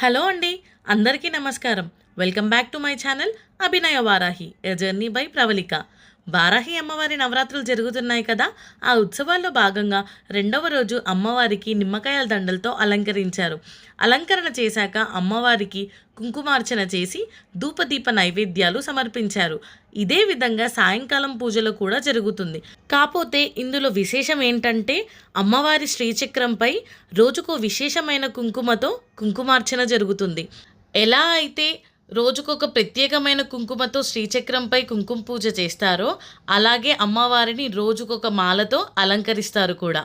Hello అండి, అందరికీ నమస్కారం. Welcome back to my channel Abhinaya Varahi a journey by Pravalika. Varahi అమ్మవారి నవరాత్రులు జరుగుతున్నాయి కదా. ఆ ఉత్సవాల్లో భాగంగా రెండవ రోజు అమ్మవారికి నిమ్మకాయల దండలతో అలంకరించారు. అలంకరణ చేశాక అమ్మవారికి కుంకుమార్చన చేసి ధూపదీప నైవేద్యాలు సమర్పించారు. ఇదే విధంగా సాయంకాలం పూజలు కూడా జరుగుతుంది. కాకపోతే ఇందులో విశేషం ఏంటంటే అమ్మవారి శ్రీచక్రంపై రోజుకో విశేషమైన కుంకుమతో కుంకుమార్చన జరుగుతుంది. ఎలా అయితే రోజుకొక ప్రత్యేకమైన కుంకుమతో శ్రీచక్రంపై కుంకుమ పూజ చేస్తారో అలాగే అమ్మవారిని రోజుకొక మాలతో అలంకరిస్తారు కూడా.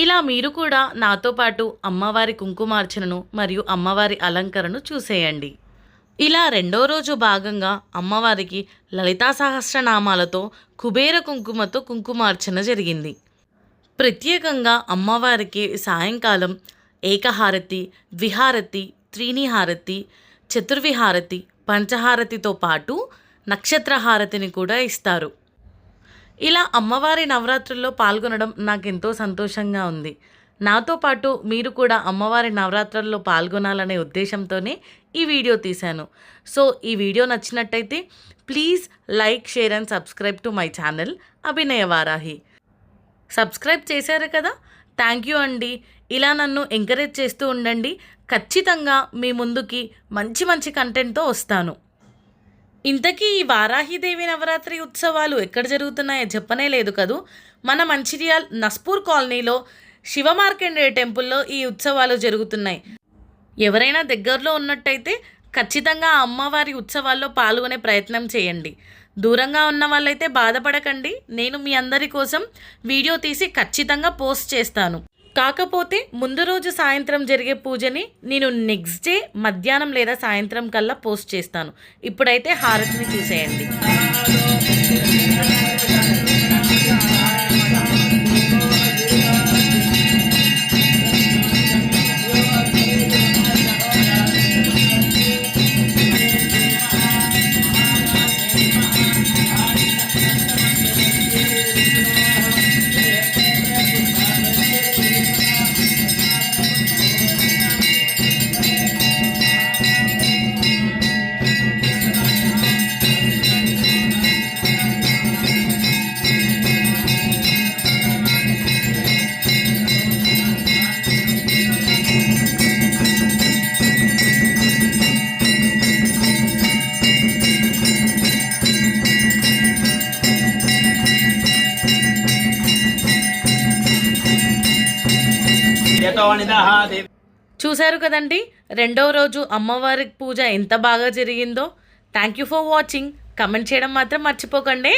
ఇలా మీరు కూడా నాతో పాటు అమ్మవారి కుంకుమార్చనను మరియు అమ్మవారి అలంకరణను చూసేయండి. ఇలా రెండో రోజు భాగంగా అమ్మవారికి లలితా సహస్రనామాలతో కుబేర కుంకుమతో కుంకుమార్చన జరిగింది. ప్రత్యేకంగా అమ్మవారికి సాయంకాలం ఏకహారతి, ద్విహారతి, త్రీనిహారతి, చతుర్విహారతి, పంచహారతితో పాటు నక్షత్రహారతిని కూడా ఇస్తారు. ఇలా అమ్మవారి నవరాత్రుల్లో పాల్గొనడం నాకెంతో సంతోషంగా ఉంది. నాతో పాటు మీరు కూడా అమ్మవారి నవరాత్రుల్లో పాల్గొనాలనే ఉద్దేశంతోనే ఈ వీడియో తీశాను. సో ఈ వీడియో నచ్చినట్టయితే please like, share and subscribe to my channel Abhinaya Varahi. Subscribe చేశారు కదా, థ్యాంక్ యూ అండి. ఇలా నన్ను ఎంకరేజ్ చేస్తూ ఉండండి. ఖచ్చితంగా మీ ముందుకి మంచి మంచి కంటెంట్తో వస్తాను. ఇంతకీ ఈ వారాహిదేవి నవరాత్రి ఉత్సవాలు ఎక్కడ జరుగుతున్నాయో చెప్పనే లేదు కదూ. మన మంచిర్యాల్ నస్పూర్ కాలనీలో శివమార్కండేయ టెంపుల్లో ఈ ఉత్సవాలు జరుగుతున్నాయి. ఎవరైనా దగ్గరలో ఉన్నట్టయితే ఖచ్చితంగా ఆ అమ్మవారి ఉత్సవాల్లో పాల్గొనే ప్రయత్నం చేయండి. దూరంగా ఉన్న వాళ్ళైతే బాధపడకండి, నేను మీ అందరి కోసం వీడియో తీసి ఖచ్చితంగా పోస్ట్ చేస్తాను. కాకపోతే ముందు రోజు సాయంత్రం జరిగే పూజని నేను నెక్స్ట్ డే మధ్యాహ్నం లేదా సాయంత్రం కల్లా పోస్ట్ చేస్తాను. ఇప్పుడైతే హారతిని చూసేయండి. చూశారు కదండి, రెండవ రోజు అమ్మవారి పూజ ఎంత బాగా జరిగిందో. Thank you for watching. Comment చేయడం మాత్రం మర్చిపోకండి.